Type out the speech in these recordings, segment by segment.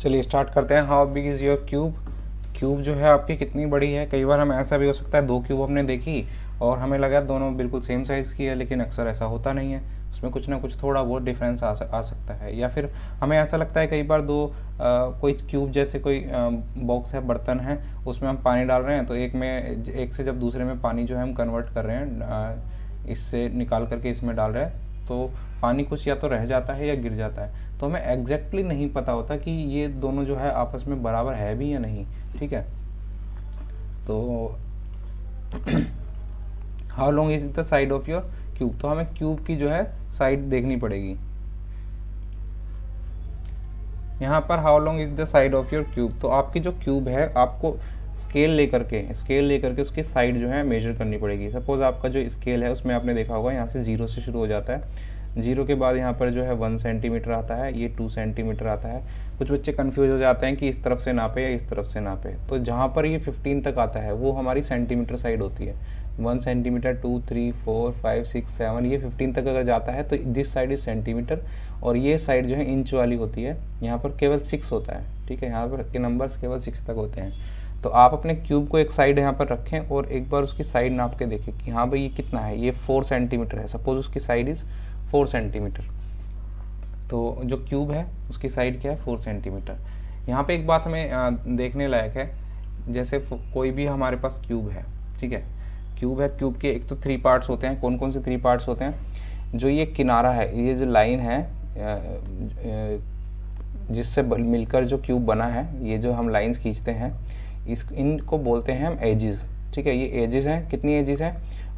चलिए स्टार्ट करते हैं। How big is your cube. Cube जो है आपकी कितनी बड़ी है। कई बार हमें ऐसा भी हो सकता है दो क्यूब हमने देखी और हमें लगा दोनों बिल्कुल सेम साइज़ की है, लेकिन अक्सर ऐसा होता नहीं है, उसमें कुछ ना कुछ थोड़ा बहुत डिफरेंस आ सकता है। या फिर हमें ऐसा लगता है कई बार कोई क्यूब जैसे कोई बॉक्स है, बर्तन है, उसमें हम पानी डाल रहे हैं तो एक से जब दूसरे में पानी जो है हम कन्वर्ट कर रहे हैं, इससे निकाल करके इसमें डाल रहे हैं, तो पानी कुछ या तो रह जाता है या गिर जाता है। तो हमें एग्जैक्टली नहीं पता होता कि ये दोनों जो है आपस में बराबर है भी या नहीं। ठीक है, तो how long is the side of your cube. तो हमें क्यूब की जो है साइड देखनी पड़ेगी। यहाँ पर how long is the side of your cube, तो आपकी जो क्यूब है आपको स्केल लेकर के उसकी साइड जो है मेजर करनी पड़ेगी। सपोज आपका जो स्केल है उसमें आपने देखा होगा यहाँ से 0 से शुरू हो जाता है, 0 के बाद यहाँ पर जो है 1 सेंटीमीटर आता है, ये 2 सेंटीमीटर आता है। कुछ बच्चे कंफ्यूज हो जाते हैं कि इस तरफ से नापे या इस तरफ से नापे, तो जहाँ पर ये 15 तक आता है वो हमारी सेंटीमीटर साइड होती है। 1 सेंटीमीटर, 2, 3, 4, 5, 6, 7, ये 15 तक अगर जाता है तो दिस साइड इज सेंटीमीटर, और ये साइड जो है इंच वाली होती है। यहाँ पर केवल 6 होता है। ठीक है, यहाँ पर के नंबर्स केवल 6 तक होते हैं। तो आप अपने क्यूब को एक साइड यहाँ पर रखें और एक बार उसकी साइड नाप के देखें कि हाँ भाई ये कितना है। ये 4 सेंटीमीटर है, सपोज उसकी साइड इज़ 4 सेंटीमीटर। तो जो क्यूब है उसकी साइड क्या है, 4 सेंटीमीटर। यहाँ पे एक बात हमें देखने लायक है, जैसे कोई भी हमारे पास क्यूब है, ठीक है, क्यूब है, क्यूब के एक तो 3 पार्ट्स होते हैं। कौन कौन से 3 पार्ट्स होते हैं? जो ये किनारा है, ये जो लाइन है जिससे मिलकर जो क्यूब बना है, ये जो हम लाइंस खींचते हैं, इनको बोलते हैं हम एजिस। ठीक है, ये एजिस हैं। कितनी एजिस हैं?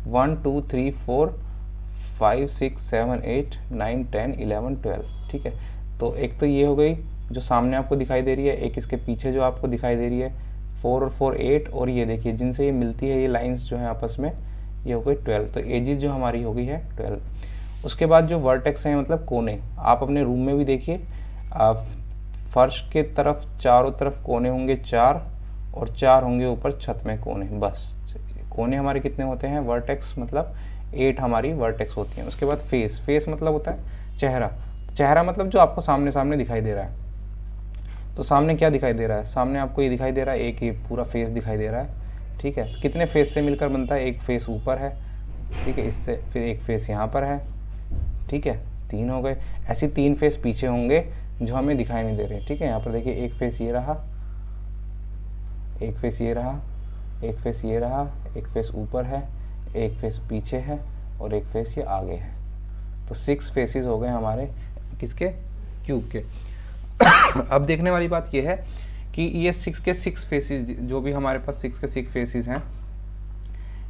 1, 2, 3, 4, 5, 6, 7, 8, 9, 10, 11, 12। ठीक है, तो एक तो ये हो गई जो सामने आपको दिखाई दे रही है, एक इसके पीछे जो आपको दिखाई दे रही है, 4 और 4 8, और ये देखिए जिनसे ये मिलती है ये लाइंस जो है आपस में, ये हो गई 12। तो एजिस जो हमारी हो गई है 12। उसके बाद जो वर्टेक्स हैं, मतलब कोने, आप अपने रूम में भी देखिए, फर्श के तरफ चारों तरफ कोने होंगे 4, और 4 होंगे ऊपर छत में कोने। बस कोने हमारे कितने होते हैं? वर्टेक्स मतलब 8 हमारी वर्टेक्स होती हैं। उसके बाद फेस, फेस मतलब होता है चेहरा। चेहरा मतलब जो आपको सामने सामने दिखाई दे रहा है। तो सामने क्या दिखाई दे रहा है? सामने आपको ये दिखाई दे रहा है, एक ये पूरा फेस दिखाई दे रहा है। ठीक है, कितने फेस से मिलकर बनता है? एक फेस ऊपर है, ठीक है, इससे फिर एक फेस यहाँ पर है, ठीक है, 3 हो गए। ऐसे 3 फेस पीछे होंगे जो हमें दिखाई नहीं दे रहे। ठीक है, यहाँ पर देखिए एक फेस ये रहा, एक फेस ये रहा, एक फेस ये रहा, एक फेस ऊपर है, एक फेस पीछे है, और एक फेस ये आगे है। तो 6 फेसेस हो गए हमारे किसके? क्यूब के। अब देखने वाली बात ये है कि ये 6 के 6 फेसेस, जो भी हमारे पास 6 के 6 फेसेस हैं,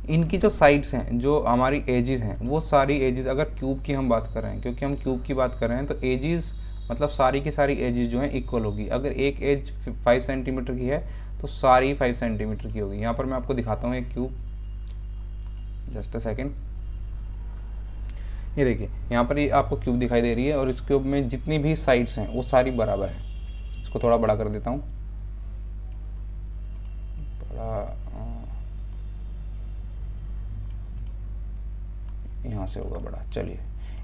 इनकी जो साइड्स हैं, जो हमारी एजेस हैं, वो सारी एजेस, अगर क्यूब की हम बात कर रहे हैं, क्योंकि हम क्यूब की बात कर रहे हैं, तो एजेस मतलब सारी की सारी एजेस जो हैं इक्वल होगी। अगर एक एज 5 सेंटीमीटर की है तो सारी 5 सेंटीमीटर की होगी। यहाँ पर मैं आपको दिखाता हूँ एक क्यूब, जस्ट अ सेकेंड। ये देखिए यहाँ पर ये आपको क्यूब दिखाई दे रही है, और इस क्यूब में जितनी भी साइड्स हैं वो सारी बराबर है। इसको थोड़ा बड़ा कर देता हूँ, बड़ा यहाँ से होगा बड़ा। चलिए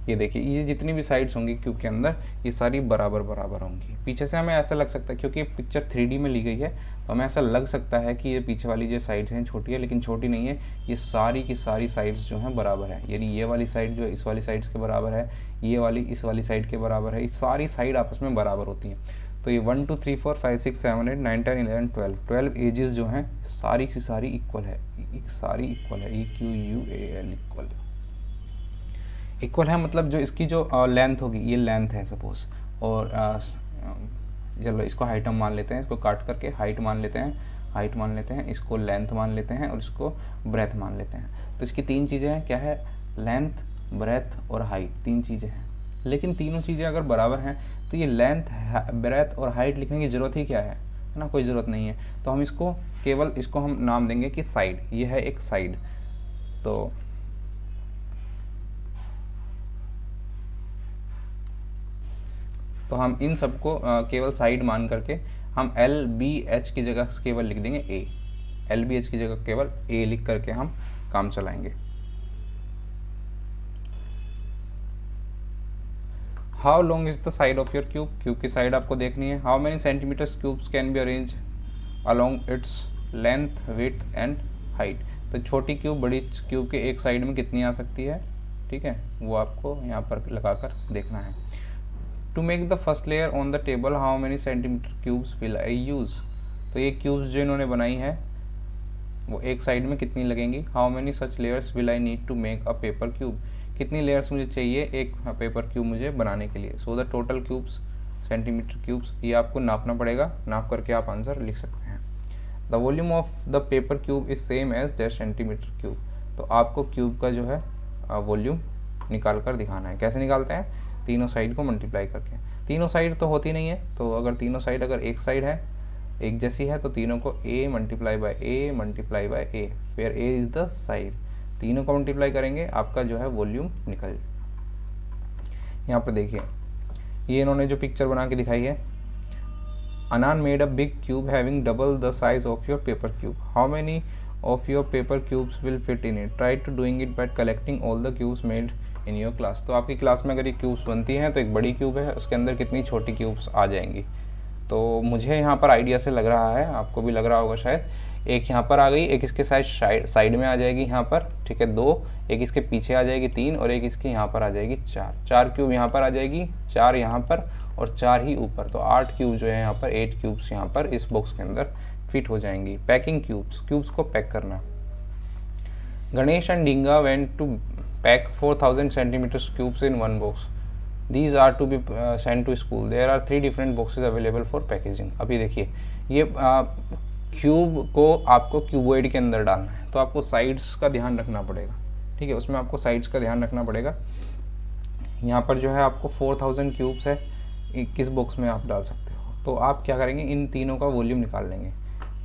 ये देखिए, ये जितनी भी साइड्स होंगी क्यूब के अंदर, ये सारी बराबर बराबर होंगी। पीछे से हमें ऐसा लग सकता है, क्योंकि पिक्चर 3D में ली गई है, तो हमें ऐसा लग सकता है कि ये पीछे वाली जो साइड्स हैं छोटी है, लेकिन छोटी नहीं है। ये सारी की सारी साइड्स जो हैं बराबर है। यानी ये वाली साइड जो इस वाली साइड्स के बराबर है, ये वाली इस वाली साइड के बराबर है। ये सारी साइड आपस में बराबर होती हैं। तो ये 1, 2, 3, 4, 5, 6, 7, 8, 9, 10, 11, 12 एजेस जो हैं सारी की सारी इक्वल है, सारी इक्वल है। EQUAL इक्वल इक्वल है, मतलब जो इसकी जो लेंथ होगी, ये लेंथ है सपोज, और चलो इसको हाइट हम मान लेते हैं, इसको काट करके हाइट मान लेते हैं, हाइट मान लेते हैं, इसको लेंथ मान लेते हैं, और इसको ब्रेथ मान लेते हैं। तो इसकी 3 चीज़ें हैं, क्या है? लेंथ, ब्रेथ और हाइट, 3 चीज़ें हैं। लेकिन तीनों चीज़ें अगर बराबर हैं तो ये लेंथ, ब्रेथ और हाइट लिखने की ज़रूरत ही क्या है ना? कोई ज़रूरत नहीं है। तो हम इसको केवल इसको हम नाम देंगे कि साइड, ये है एक साइड। तो हम इन सबको केवल साइड मान करके हम LBH की जगह केवल लिख देंगे A, LBH की जगह केवल A लिख करके हम काम चलाएंगे। How long is the side of your cube, cube की साइड आपको देखनी है। How many centimetres cubes can be arrange along its length width and height. तो छोटी क्यूब बड़ी क्यूब के एक साइड में कितनी आ सकती है, ठीक है, वो आपको यहाँ पर लगाकर देखना है। To make the first layer on the table how many centimetre cubes will I use. तो ये क्यूब्स जो इन्होंने बनाई है वो एक साइड में कितनी लगेंगी। How many such layers will I need to make a paper cube, कितनी लेयर्स मुझे चाहिए एक पेपर क्यूब मुझे बनाने के लिए। So the total cubes centimetre cubes, ये आपको नापना पड़ेगा, नाप करके आप आंसर लिख सकते हैं। The volume of the paper cube is same as dash centimetre cube. तो आपको क्यूब का जो है वॉल्यूम निकाल कर दिखाना है। कैसे निकालते हैं, तीनों साइड को मल्टीप्लाई करके। तीनों साइड तो होती नहीं है, तो अगर तीनों साइड अगर एक साइड है एक जैसी है तो तीनों को a multiply by a multiply by a, where a is the side. तीनों को मल्टीप्लाई करेंगे आपका जो है वॉल्यूम निकल जाएगा। यहाँ पर देखिए ये इन्होंने जो पिक्चर बना के दिखाई है, Anan made a big cube having double the size of your paper cube, how many of your paper cubes will fit in it, try to doing it by collecting all the cubes made in your class. तो आपकी class में अगर ये cubes बनती हैं तो एक बड़ी क्यूब है, उसके अंदर कितनी छोटी क्यूब्स आ जाएंगी। तो मुझे यहाँ पर आइडिया से लग रहा है, आपको भी लग रहा होगा शायद, एक यहाँ पर आ गई, एक इसके साइड में आ जाएगी यहाँ पर, ठीक है, 2, एक इसके पीछे आ जाएगी 3, और एक इसके यहाँ पर आ जाएगी 4। 4 क्यूब यहाँ पर आ जाएगी, 4 यहाँ पर और 4 ही ऊपर। तो 8 क्यूब जो है यहाँ पर, 8 क्यूब्स यहाँ पर इस बॉक्स के अंदर फिट हो जाएंगी। पैकिंग क्यूब्स, क्यूब्स को पैक करना। Ganesh and Dinga went to pack 4000 centimetre cubes in one box, these are to be sent to school, there are 3 different boxes available for packaging। अभी देखिए ये क्यूब को आपको क्यूबॉइड के अंदर डालना है, तो आपको साइड्स का ध्यान रखना पड़ेगा, ठीक है, उसमें आपको साइड्स का ध्यान रखना पड़ेगा। यहाँ पर जो है आपको 4000 क्यूब्स है, किस बॉक्स में आप डाल सकते हो, तो आप क्या करेंगे, इन तीनों का वॉल्यूम निकाल लेंगे।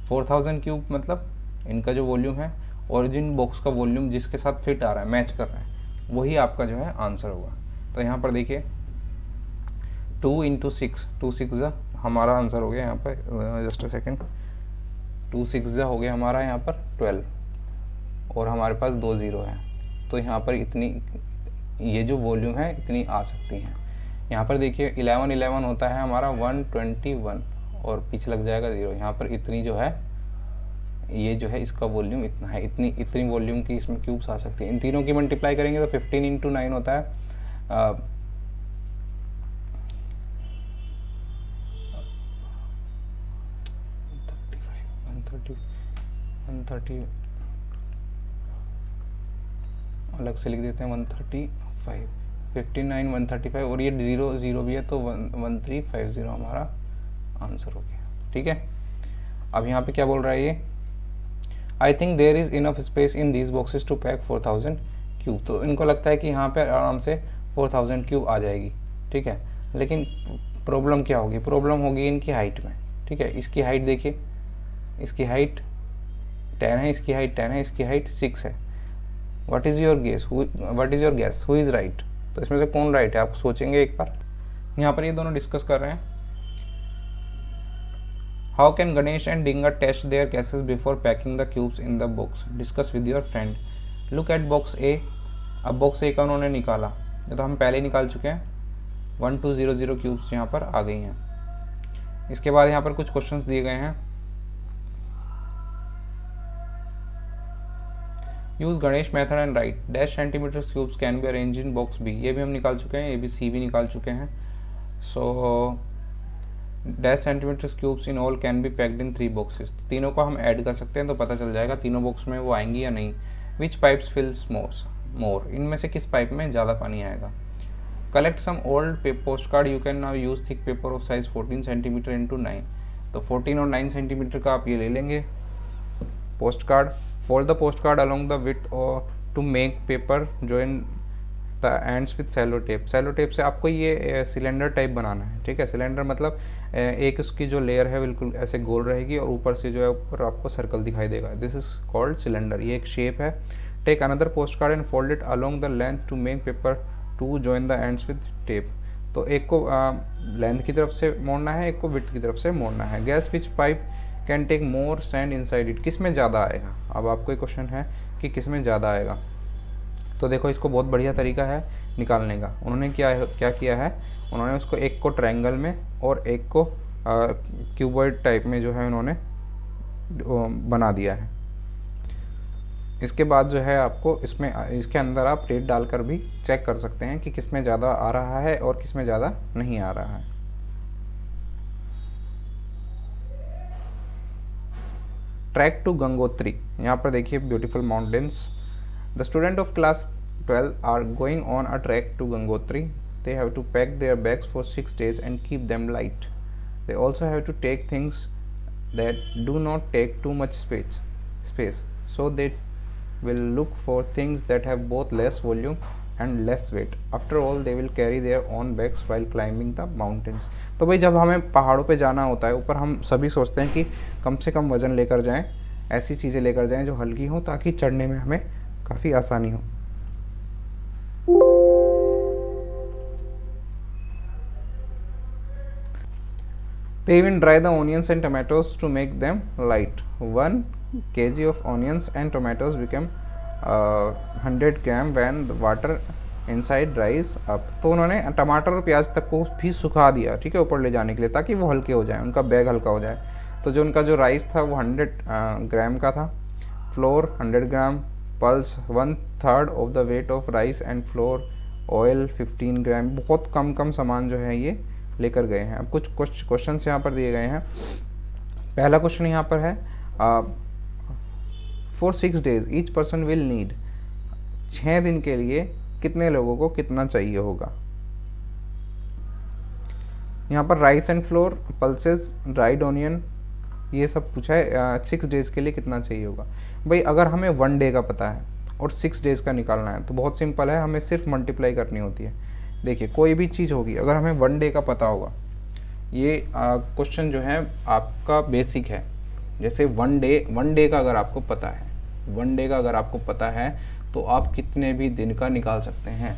4000 क्यूब मतलब इनका जो वॉल्यूम है, ओरिजिन बॉक्स का वॉल्यूम जिसके साथ फिट आ रहा है, मैच कर रहा है, वही आपका जो है आंसर होगा। तो यहाँ पर देखिए 2 × 6, 2 6 हमारा आंसर हो गया यहाँ पर, जस्ट अ सेकेंड, 2 6 हो गया हमारा यहाँ पर 12, और हमारे पास 2 0 है, तो यहाँ पर इतनी ये जो वॉल्यूम है इतनी आ सकती हैं। यहाँ पर देखिए 11 11 होता है हमारा 121, और पीछे लग जाएगा 0। यहाँ पर इतनी जो है ये जो है इसका वॉल्यूम इतना है, इतनी वॉल्यूम की इसमें क्यूब्स आ सकती हैं। इन तीनों की मल्टीप्लाई करेंगे तो 15 × 9 होता है 130 अलग से लिख देते हैं 135, 59 135, और ये 0 0 भी है तो 1350 हमारा आंसर हो गया, ठीक है। अब यहाँ पे क्या बोल रहा है ये, I think there is enough space in these boxes to pack 4000 cube. तो इनको लगता है कि यहाँ पे आराम से 4000 क्यूब आ जाएगी, ठीक है। लेकिन प्रॉब्लम क्या होगी, प्रॉब्लम होगी इनकी हाइट में, ठीक है। इसकी हाइट देखिए, इसकी हाइट 10 है, इसकी हाइट 10 है, इसकी हाइट 6 है। What is your guess, who is right. तो इसमें से कौन राइट है, आप सोचेंगे एक बार। यहाँ पर ये दोनों डिस्कस कर रहे हैं। How can Ganesh and Dinga test their guesses before packing the cubes in the box, discuss with your friend. Look at box A. अब बॉक्स ए का उन्होंने निकाला, ये तो हम पहले निकाल चुके हैं। 1200 क्यूब्स यहाँ पर आ गई हैं। इसके बाद यहाँ पर कुछ क्वेश्चंस दिए गए हैं। Use Ganesh method and write dash centimetre cubes can be arrange in box B, ये भी हम निकाल चुके हैं, ए बी सी भी निकाल चुके हैं। So dash centimetre cubes in all can be packed in 3 boxes, तीनों को हम ऐड कर सकते हैं तो पता चल जाएगा तीनों बॉक्स में वो आएंगी या नहीं। विच पाइप्स फिल्स मोर, इनमें से किस पाइप में ज़्यादा पानी आएगा। Collect some old post card, you can now use thick paper of size 14 centimetre into 9। तो 14 और 9 सेंटीमीटर का आप ये ले लेंगे post card. Fold the post card along the width और to make paper join the ends with sellotape. Sellotape से आपको ये सिलेंडर टाइप बनाना है, ठीक है। सिलेंडर मतलब एक उसकी जो लेयर है बिल्कुल ऐसे गोल रहेगी और ऊपर से जो है ऊपर आपको सर्कल दिखाई देगा, दिस इज कॉल्ड सिलेंडर, ये एक शेप है। Take another post card and fold it along the length to make paper to join the ends with tape. तो एक को लेंथ की तरफ से मोड़ना है, एक को विड्थ की तरफ से मोड़ना है। Guess which pipe can take more sand inside it, किस में ज़्यादा आएगा। अब आपको एक क्वेश्चन है कि किस में ज़्यादा आएगा, तो देखो इसको बहुत बढ़िया तरीका है निकालने का। उन्होंने क्या किया है, उन्होंने उसको एक को ट्रायंगल में और एक को क्यूबॉइड टाइप में जो है उन्होंने बना दिया है। इसके बाद जो है आपको इसमें इसके अंदर आप रेट डालकर भी चेक कर सकते हैं कि किस में ज़्यादा आ रहा है और किस में ज़्यादा नहीं आ रहा है। ट्रैक टू गंगोत्री, यहाँ पर देखिए beautiful mountains. The student of class 12 are going on a track to Gangotri. They have to pack their bags for 6 days and keep them light. They also have to take things that do not take too much space. So they will look for things that have both less volume and less weight. After all, they will carry their own bags while climbing the mountains. तो भाई जब हमें पहाड़ों पे जाना होता है ऊपर, हम सभी सोचते हैं कि कम से कम वज़न लेकर जाएं, ऐसी चीज़ें लेकर जाएं जो हल्की हो ताकि चढ़ने में हमें काफ़ी आसानी हो। They even dry the onions and tomatoes to make them light. 1 kg of onions and tomatoes become 100 gram when the water inside dries up. तो उन्होंने टमाटर और प्याज तक को भी सुखा दिया, ठीक है, ऊपर ले जाने के लिए ताकि वो हल्के हो जाए, उनका बैग हल्का हो जाए। तो जो उनका जो राइस था वो 100 ग्राम का था, floor 100 gram, pulse 1/3 of the weight of rice and floor, oil 15 ग्राम। बहुत कम कम सामान जो है ये लेकर गए हैं। अब कुछ क्वेश्चंस यहाँ पर दिए गए हैं। पहला क्वेश्चन यहाँ पर है for 6 days each person will need, 6 दिन के लिए कितने लोगों को कितना चाहिए होगा। यहाँ पर rice and floor, pulses, dried onion, ये सब पूछा है। 6 days के लिए कितना चाहिए होगा। भाई अगर हमें 1 day का पता है और 6 days का निकालना है तो बहुत सिंपल है, हमें सिर्फ मल्टीप्लाई करनी होती है। देखिए कोई भी चीज़ होगी, अगर हमें 1 day का पता होगा, ये क्वेश्चन जो है आपका बेसिक है। जैसे 1 डे का अगर आपको पता है, 1 day का अगर आपको पता है तो आप कितने भी दिन का निकाल सकते हैं,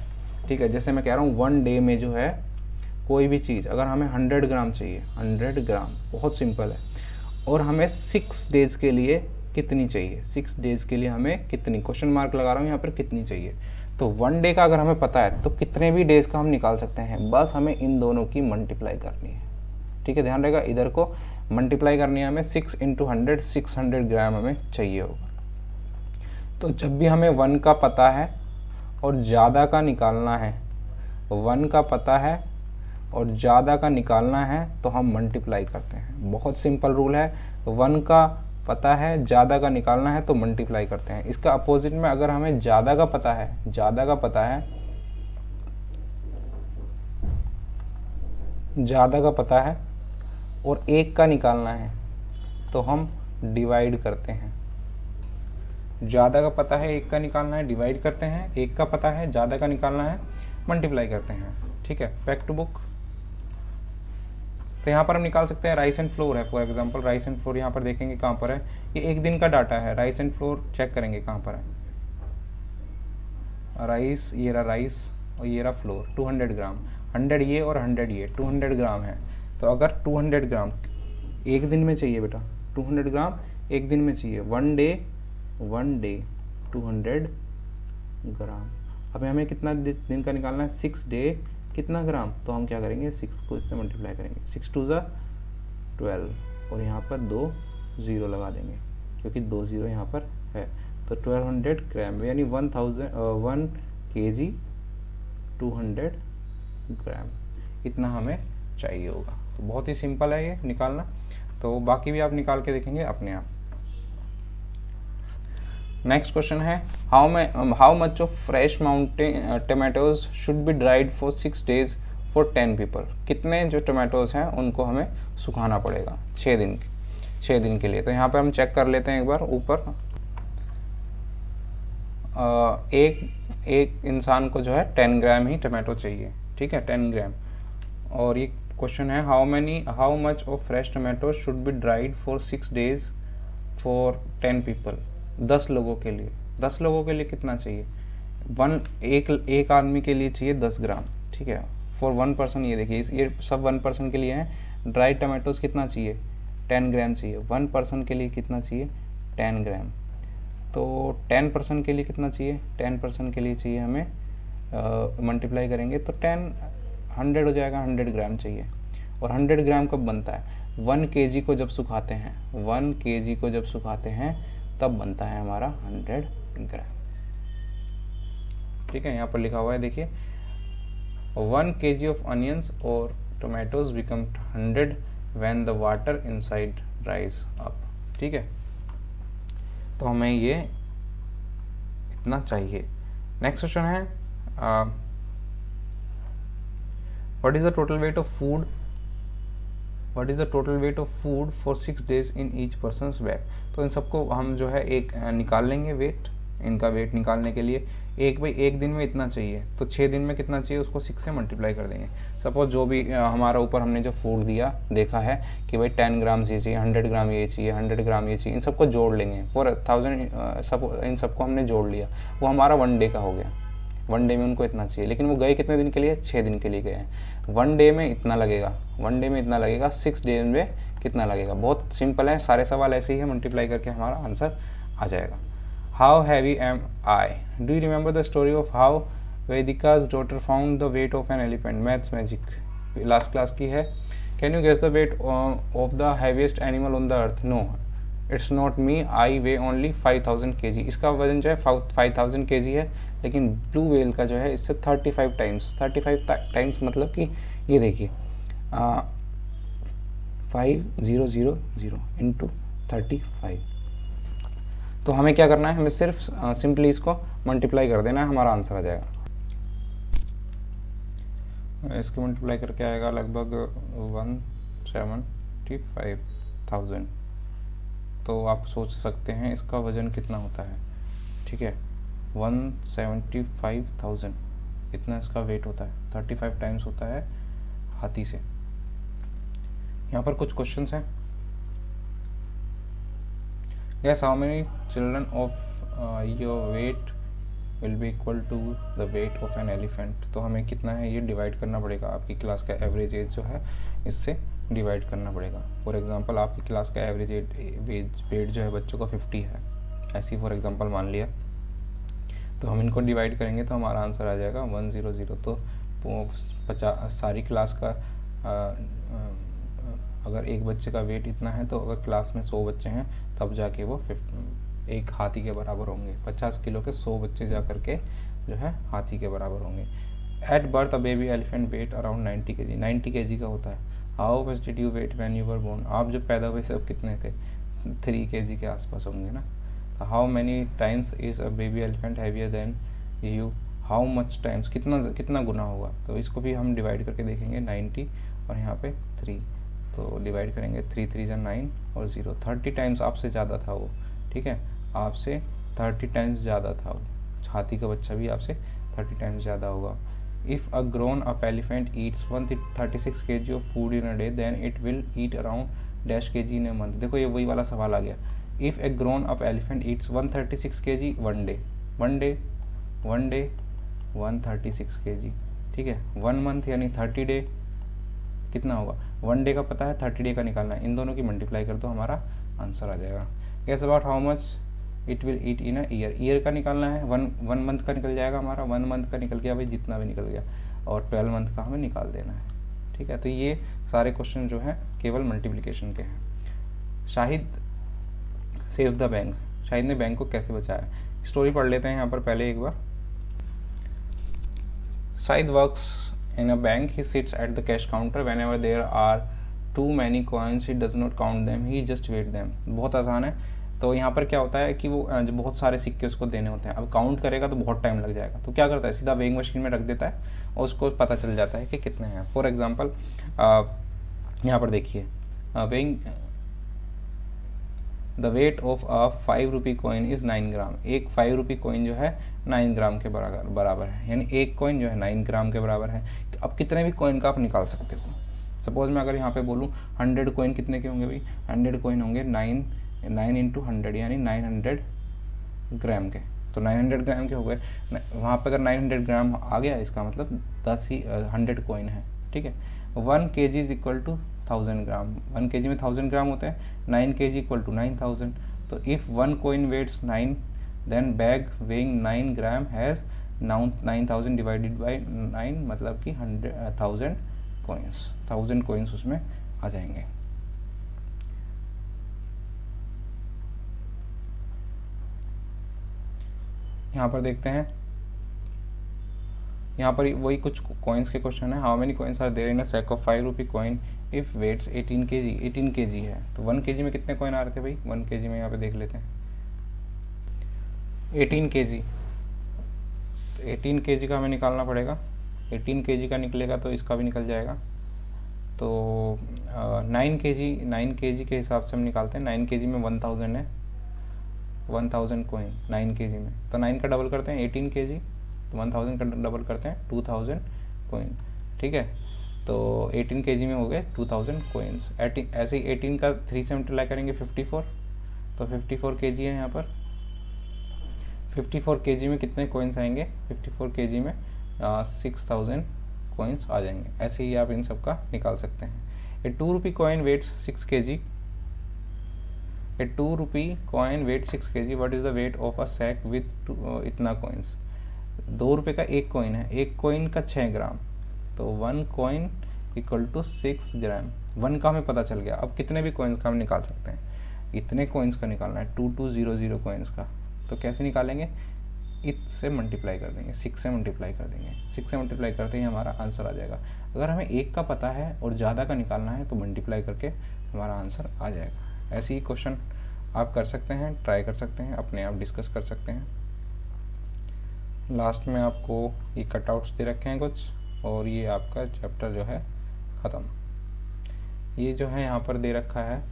ठीक है। जैसे मैं कह रहा हूँ 1 day में जो है कोई भी चीज़ अगर हमें 100 ग्राम चाहिए, 100 ग्राम, बहुत सिंपल है। और हमें 6 days के लिए कितनी चाहिए, 6 days के लिए हमें कितनी, क्वेश्चन मार्क लगा रहा हूँ यहाँ पर, कितनी चाहिए। तो 1 day का अगर हमें पता है तो कितने भी डेज का हम निकाल सकते हैं, बस हमें इन दोनों की मल्टीप्लाई करनी है, ठीक है। ध्यान रहेगा, इधर को मल्टीप्लाई करनी है हमें, 6 × 100, 600 ग्राम हमें चाहिए होगा। तो जब भी हमें 1 का पता है और ज़्यादा का निकालना है, 1 का पता है और ज़्यादा का निकालना है तो हम मल्टीप्लाई करते हैं। बहुत सिंपल रूल है, 1 का पता है, ज़्यादा का निकालना है तो मल्टीप्लाई करते हैं। इसका अपोजिट में अगर हमें ज़्यादा का पता है, ज़्यादा का पता है और 1 का निकालना है तो हम डिवाइड करते हैं। ज़्यादा का पता है, 1 का निकालना है, डिवाइड करते हैं। 1 का पता है, ज़्यादा का निकालना है, मल्टीप्लाई करते हैं, ठीक है। Back to book. तो यहाँ पर हम निकाल सकते हैं राइस एंड फ्लोर है, for example rice and flour यहाँ पर देखेंगे कहाँ पर है, ये 1 दिन का डाटा है। राइस एंड फ्लोर चेक करेंगे कहाँ पर है, राइस, ये रहा राइस और ये रहा फ्लोर, 200 ग्राम, 100 ये और 100 ये, 200 ग्राम है। तो अगर 200 ग्राम 1 दिन में चाहिए बेटा, 200 ग्राम 1 दिन में चाहिए, 1 डे 200 ग्राम। अब हमें कितना दिन का निकालना है, 6 डे कितना ग्राम, तो हम क्या करेंगे, 6 को इससे मल्टीप्लाई करेंगे, 6 2 = 12 और यहाँ पर 2 0 लगा देंगे क्योंकि 2 0 यहाँ पर है। तो 1200 ग्राम यानी 1 kg 200 ग्राम, इतना हमें चाहिए होगा। तो बहुत ही सिंपल है ये निकालना, तो बाकी भी आप निकाल के देखेंगे अपने आप। नेक्स्ट क्वेश्चन है how much of fresh mountain tomatoes should be dried for 6 days for 10 people। कितने जो टमाटोज हैं उनको हमें सुखाना पड़ेगा 6 दिन के लिए। तो यहाँ पे हम चेक कर लेते हैं एक बार ऊपर। एक इंसान को जो है 10 ग्राम ही टमाटो चाहिए, ठीक है, 10 ग्राम। और ये क्वेश्चन है how much of fresh tomato should be dried for 6 days for 10 people। 10 लोगों के लिए, 10 लोगों के लिए कितना चाहिए, एक आदमी के लिए चाहिए 10 ग्राम, ठीक है। फॉर 1 person, ये देखिए ये सब 1 person के लिए हैं। ड्राई टमाटोज कितना चाहिए, 10 ग्राम चाहिए। 1 person के लिए कितना चाहिए, 10 ग्राम। तो 10 person के लिए कितना चाहिए, 10 person के लिए चाहिए हमें मल्टीप्लाई करेंगे तो 100 हो जाएगा, 100 ग्राम चाहिए। और 100 ग्राम कब बनता है? 1 kg को जब सुखाते हैं, 1 kg को जब सुखाते हैं तब बनता है हमारा 100 ग्राम। ठीक है, यहाँ पर लिखा हुआ है देखिए, 1 kg ऑफ अनियंस और tomatoes become 100 when the water inside rise up. ठीक है, तो हमें ये इतना चाहिए। नेक्स्ट क्वेश्चन है, what is the total weight of food, what is the total weight of food for 6 days in each persons bag. तो इन सबको हम जो है एक निकाल लेंगे वेट, इनका वेट निकालने के लिए एक दिन में इतना चाहिए, तो 6 दिन में कितना चाहिए उसको 6 से मल्टीप्लाई कर देंगे। सपोज जो भी हमारा ऊपर हमने जो फूड दिया देखा है कि भाई 10 ग्राम ये चाहिए, 100 ग्राम ये चाहिए, 100 ग्राम ये चाहिए, इन सबको जोड़ लेंगे। 4000 सब इन सबको हमने जोड़ लिया, वो हमारा 1 डे का हो गया। 1 डे में उनको इतना चाहिए, लेकिन वो गए कितने दिन के लिए? 6 दिन के लिए गए हैं। 1 डे में इतना लगेगा, 1 डे में इतना लगेगा, 6 डे में कितना लगेगा? बहुत सिंपल है, सारे सवाल ऐसे ही है, मल्टीप्लाई करके हमारा आंसर आ जाएगा। How heavy am I? Do you remember the story of how वेदिका's daughter found the weight of an elephant? Maths magic last class की है। Can you guess the weight of the heaviest animal on the earth? No, it's not me, I weigh only 5000 kg। इसका वजन जो है 5000 kg है, लेकिन blue whale का जो है इससे 35 टाइम्स मतलब कि ये देखिए 5000 इंटू 35। तो हमें क्या करना है, हमें सिर्फ सिंपली इसको मल्टीप्लाई कर देना है, हमारा आंसर आ जाएगा। इसको मल्टीप्लाई करके आएगा लगभग 175,000। तो आप सोच सकते हैं इसका वजन कितना होता है। ठीक है, 175,000 इतना इसका वेट होता है, 35 टाइम्स होता है हाथी से। यहाँ पर कुछ क्वेश्चंस हैं। Guess how many children of your weight will be equal to the weight of an elephant? तो हमें कितना है ये डिवाइड करना पड़ेगा, आपकी क्लास का एवरेज एज जो है इससे डिवाइड करना पड़ेगा। फॉर एग्जांपल आपकी क्लास का एवरेज वेट जो है बच्चों का 50 है, ऐसी फॉर एग्जांपल मान लिया, तो हम इनको डिवाइड करेंगे तो हमारा आंसर आ जाएगा 100। तो 50 सारी क्लास का अगर एक बच्चे का वेट इतना है, तो अगर क्लास में 100 बच्चे हैं तब जाके वो एक हाथी के बराबर होंगे। 50 किलो के 100 बच्चे जा करके जो है हाथी के बराबर होंगे। At birth a baby elephant weight around 90 kg, 90 kg का होता है। How much did you weight when you were born? आप जब पैदा हुए सब कितने थे? 3 kg के आसपास होंगे ना। तो how many times is a baby elephant heavier than you? How much times, कितना गुना होगा? तो इसको भी हम डिवाइड करके देखेंगे, 90 और यहाँ पे 3, तो डिवाइड करेंगे 3 3 जा 9 और 0, 30 टाइम्स आपसे ज़्यादा था वो। ठीक है, आपसे 30 टाइम्स ज़्यादा था वो। हाथी का बच्चा भी आपसे 30 टाइम्स ज़्यादा होगा। If a grown up elephant eats 136 kg of food in a day then it will eat around dash kg in a month. देखो ये वही वाला सवाल आ गया। If a grown up elephant eats 136 kg one day 136 kg। ठीक है, 1 month यानी 30 डे कितना होगा? 1 डे का पता है, 30 डे का निकालना है, इन दोनों की मल्टीप्लाई कर दो, हमारा आंसर आ जाएगा। Guess about how much it will eat in a year? Year का निकालना है, वन मंथ का निकल जाएगा हमारा, 1 मंथ का निकल गया भाई, जितना भी निकल गया, और 12 मंथ का हमें निकाल देना है। ठीक है, तो ये सारे क्वेश्चन जो हैं केवल मल्टीप्लिकेशन के हैं। Shahid saves the bank, Shahid ने बैंक को कैसे बचाया? स्टोरी पढ़ लेते हैं यहाँ पर पहले एक बार। Shahid works in a bank. He sits at the cash counter. Whenever there are too many coins he does not count them, he just weight them. बहुत आसान है। तो यहाँ पर क्या होता है कि वो जो बहुत सारे सिक्के उसको देने होते हैं, अब काउंट करेगा तो बहुत टाइम लग जाएगा, तो क्या करता है सीधा वेइंग मशीन में रख देता है और उसको पता चल जाता है कि कितने हैं। फॉर एग्जांपल यहाँ पर देखिए, weighing the weight of a 5 rupee coin is 9 ग्राम। एक 5 रुपी कॉइन जो है 9 ग्राम के बराबर है, यानी एक कॉइन जो है 9 ग्राम के बराबर है। अब कितने भी कॉइन का आप निकाल सकते हो। सपोज मैं अगर यहाँ पे बोलूँ 100 कॉइन कितने के होंगे भाई? 100 कॉइन होंगे 9 इंटू 100 यानी 900 ग्राम के, तो 900 ग्राम के हो गए। वहाँ पे अगर 900 ग्राम आ गया, इसका मतलब 100 कॉइन है। ठीक है, 1 kg is equal to 1000 gram, 1 kg में 1000 ग्राम होते हैं, 9 kg इक्वल टू 9000। तो इफ़ 1 coin weighs 9 then bag weighing 9 gram has 9000 divided by 9 मतलब कि 1000 कॉइन्स, 1000 कॉइन्स उसमें आ जाएंगे। यहाँ पर देखते हैं, यहाँ पर वही कुछ कॉइन्स के क्वेश्चन है। How many coins are there in a sack of 5 rupee coin if weighs 18 kg। 18 kg है तो 1 kg में कितने कॉइन आ रहे थे भाई, 1 kg में यहाँ पे देख लेते हैं 18 kg। तो 18 kg का हमें निकालना पड़ेगा, 18 kg का निकलेगा तो इसका भी निकल जाएगा। तो 9 kg के हिसाब से हम निकालते हैं। 9 kg में 1000 है, 1000 कॉइन 9 kg में, तो 9 का डबल करते हैं 18 kg, तो 1000 का डबल करते हैं 2000 कॉइन, ठीक है। तो 18 kg में हो गए 2000 कॉइन्स। ऐसे ही 18 का 3 से मल्टीप्लाई करेंगे 54, तो 54 kg है यहाँ पर। 54 kg में कितने कॉइन्स आएंगे, 54 kg में 6000 कॉइन्स आ जाएंगे। ऐसे ही आप इन सब का निकाल सकते हैं। A 2 rupee coin weighs 6 kg। A 2 rupee coin weight 6 kg। What is the weight of a sack with इतना कॉइन्स। 2 रुपये का एक कॉइन है, एक कॉइन का 6 ग्राम, तो 1 कॉइन इक्वल टू 6 ग्राम। 1 का हमें पता चल गया। अब कितने भी कॉइन्स का हम निकाल सकते हैं, इतने कॉइन्स का निकालना है 2200 कॉइन्स का। तो कैसे निकालेंगे, इससे मल्टीप्लाई कर देंगे, 6 से मल्टीप्लाई कर देंगे। 6 से मल्टीप्लाई करते ही हमारा आंसर आ जाएगा। अगर हमें एक का पता है और ज़्यादा का निकालना है तो मल्टीप्लाई करके हमारा आंसर आ जाएगा। ऐसे ही क्वेश्चन आप कर सकते हैं, ट्राई कर सकते हैं, अपने आप डिस्कस कर सकते हैं। लास्ट में आपको ये कटआउट्स दे रखे हैं कुछ, और ये आपका चैप्टर जो है ख़त्म। ये जो है यहाँ पर दे रखा है,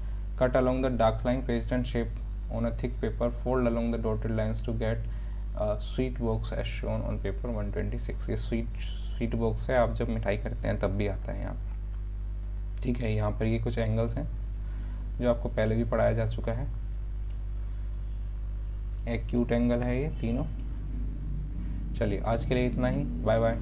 cut along the dark line paste and shape on a thick paper, fold along the dotted lines to get sweet box as shown on paper 126। ये स्वीट बॉक्स है, आप जब मिठाई करते हैं तब भी आता है यहाँ पर, ठीक है। यहाँ पर ये कुछ एंगल्स हैं जो आपको पहले भी पढ़ाया जा चुका है। एक्यूट एंगल है ये तीनों। चलिए आज के लिए इतना ही, बाय बाय।